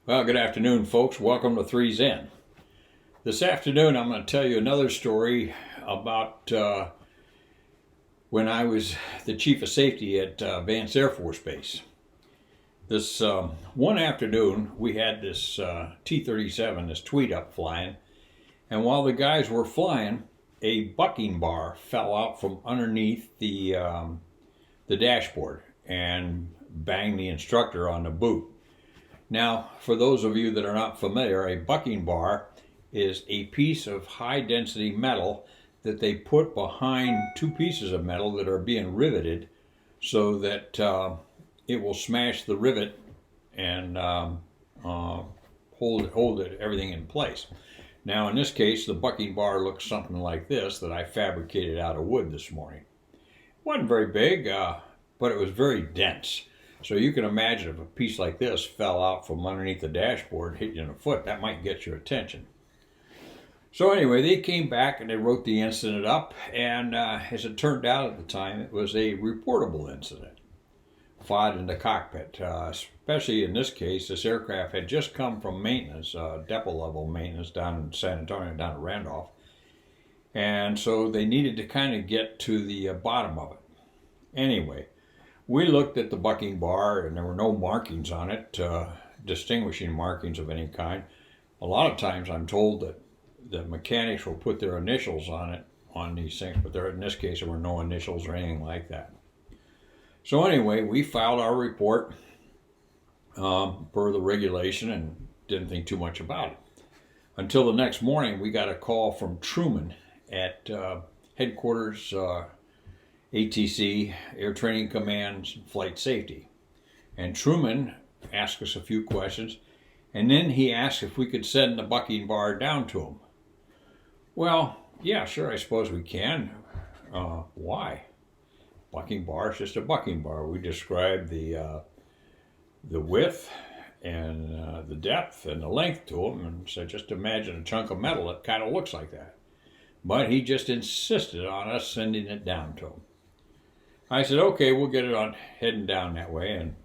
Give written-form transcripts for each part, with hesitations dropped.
Well, good afternoon, folks. Welcome to Three's In. This afternoon, I'm going to tell you another story about when I was the chief of safety at Vance Air Force Base. This one afternoon, we had this T-37, this tweet up flying, and while the guys were flying, a bucking bar fell out from underneath the dashboard and banged the instructor on the boot. Now, for those of you that are not familiar, a bucking bar is a piece of high density metal that they put behind two pieces of metal that are being riveted so that it will smash the rivet and hold everything in place. Now, in this case, the bucking bar looks something like this that I fabricated out of wood this morning. It wasn't very big, but it was very dense. So you can imagine if a piece like this fell out from underneath the dashboard, hit you in the foot, that might get your attention. So anyway, they came back and they wrote the incident up, and as it turned out at the time, it was a reportable incident. Fought in the cockpit, especially in this case, this aircraft had just come from maintenance, depot level maintenance down in San Antonio, down at Randolph. And so they needed to kind of get to the bottom of it. Anyway, we looked at the bucking bar and there were no markings on it, distinguishing markings of any kind. A lot of times I'm told that the mechanics will put their initials on it, on these things, but in this case there were no initials or anything like that. So anyway, we filed our report per the regulation and didn't think too much about it. Until the next morning, we got a call from Truman at headquarters, ATC, Air Training Command's Flight Safety. And Truman asked us a few questions, and then he asked if we could send the bucking bar down to him. Well, yeah, sure, I suppose we can. Why? Bucking bar is just a bucking bar. We described the width and the depth and the length to him, and said just imagine a chunk of metal that kind of looks like that. But he just insisted on us sending it down to him. I said, okay, we'll get it on heading down that way. And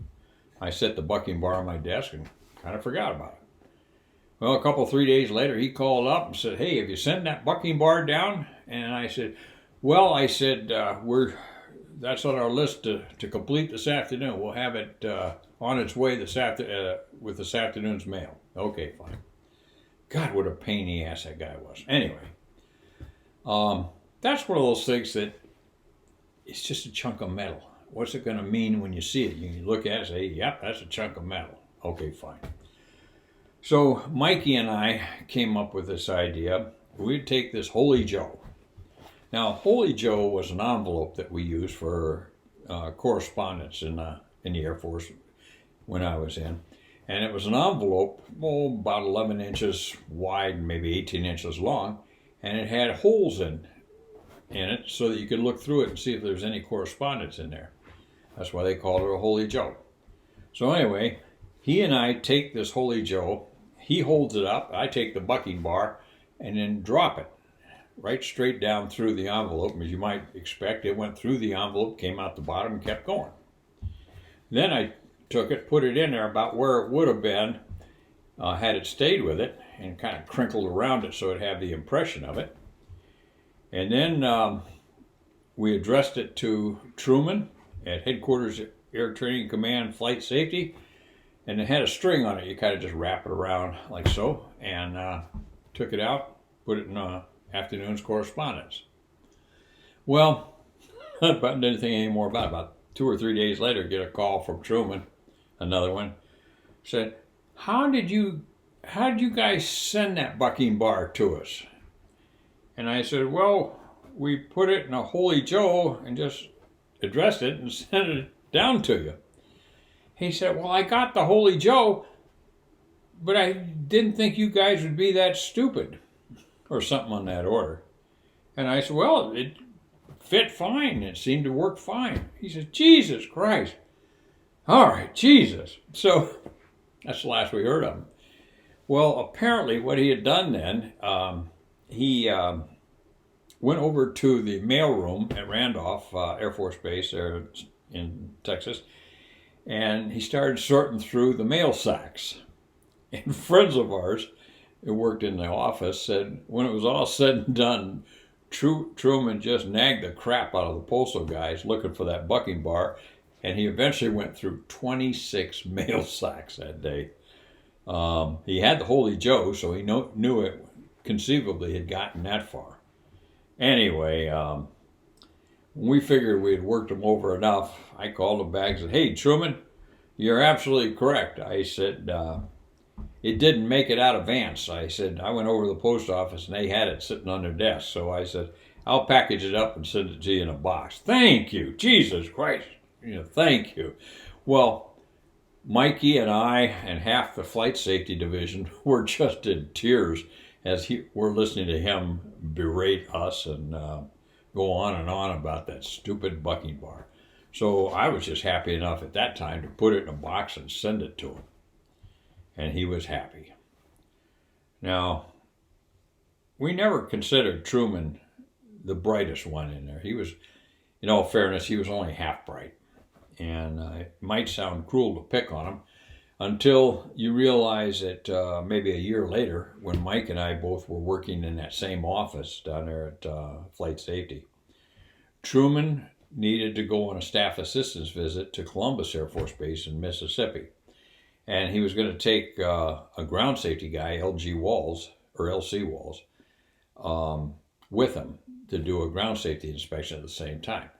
I set the bucking bar on my desk and kind of forgot about it. Well, 3 days later, he called up and said, hey, have you sent that bucking bar down? And I said, well, that's on our list to complete this afternoon. We'll have it on its way with this afternoon's mail. Okay, fine. God, what a pain in the ass that guy was. Anyway, that's one of those things that it's just a chunk of metal. What's it going to mean when you see it? You look at it and say, yep, that's a chunk of metal. Okay, fine. So Mikey and I came up with this idea. We'd take this Holy Joe. Now, Holy Joe was an envelope that we used for correspondence in the Air Force when I was in. And it was an envelope, about 11 inches wide, maybe 18 inches long. And it had holes in it so that you could look through it and see if there's any correspondence in there. That's why they called it a Holy Joe. So anyway, he and I take this Holy Joe, he holds it up, I take the bucking bar, and then drop it right straight down through the envelope. As you might expect, it went through the envelope, came out the bottom, and kept going. Then I took it, put it in there about where it would have been had it stayed with it, and kind of crinkled around it so it had the impression of it. And then we addressed it to Truman at Headquarters Air Training Command Flight Safety, and it had a string on it. You kind of just wrap it around like so, and took it out, put it in afternoon's correspondence. Well, I didn't think any more about it. About 2 or 3 days later, get a call from Truman, another one, said, how did you guys send that bucking bar to us? And I said, well, we put it in a Holy Joe and just addressed it and sent it down to you. He said, well, I got the Holy Joe, but I didn't think you guys would be that stupid, or something on that order. And I said, well, it fit fine. It seemed to work fine. He said, Jesus Christ. All right, Jesus. So that's the last we heard of him. Well, apparently what he had done then, he went over to the mailroom at Randolph Air Force Base there in Texas, and he started sorting through the mail sacks. And friends of ours who worked in the office said when it was all said and done, Truman just nagged the crap out of the postal guys looking for that bucking bar, and he eventually went through 26 mail sacks that day. He had the Holy Joe, so he knew it conceivably had gotten that far. Anyway, when we figured we had worked him over enough, I called him back and said, "Hey, Truman, you're absolutely correct." I said, it didn't make it out of Vance. I said, I went over to the post office and they had it sitting on their desk. So I said, I'll package it up and send it to you in a box. Thank you. Jesus Christ. Thank you. Well, Mikey and I and half the flight safety division were just in tears as we're listening to him berate us and go on and on about that stupid bucking bar. So I was just happy enough at that time to put it in a box and send it to him. And he was happy. Now, we never considered Truman the brightest one in there. He was, in all fairness, he was only half bright. And it might sound cruel to pick on him until you realize that maybe a year later, when Mike and I both were working in that same office down there at Flight Safety, Truman needed to go on a staff assistance visit to Columbus Air Force Base in Mississippi. And he was going to take a ground safety guy, LC Walls, with him to do a ground safety inspection at the same time.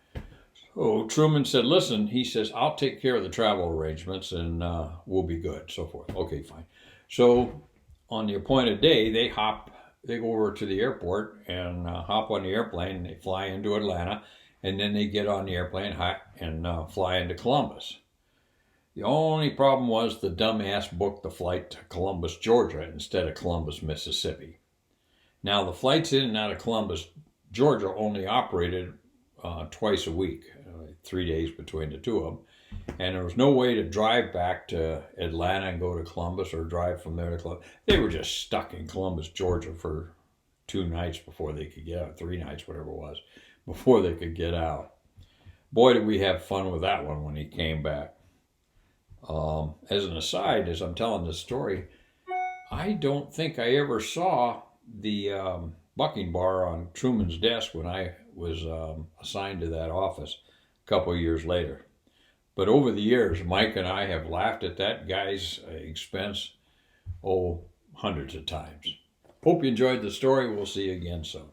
So Truman said, listen, he says, I'll take care of the travel arrangements and we'll be good, so forth. Okay, fine. So on the appointed day, they go over to the airport and hop on the airplane. They fly into Atlanta, and then they get on the airplane and fly into Columbus. The only problem was the dumbass booked the flight to Columbus, Georgia instead of Columbus, Mississippi. Now, the flights in and out of Columbus, Georgia only operated twice a week, 3 days between the two of them. And there was no way to drive back to Atlanta and go to Columbus or drive from there to Columbus. They were just stuck in Columbus, Georgia for 2 nights before they could get out, 3 nights, whatever it was, before they could get out. Boy, did we have fun with that one when he came back. As an aside, as I'm telling this story, I don't think I ever saw the bucking bar on Truman's desk when I was assigned to that office a couple of years later. But over the years, Mike and I have laughed at that guy's expense, hundreds of times. Hope you enjoyed the story. We'll see you again soon.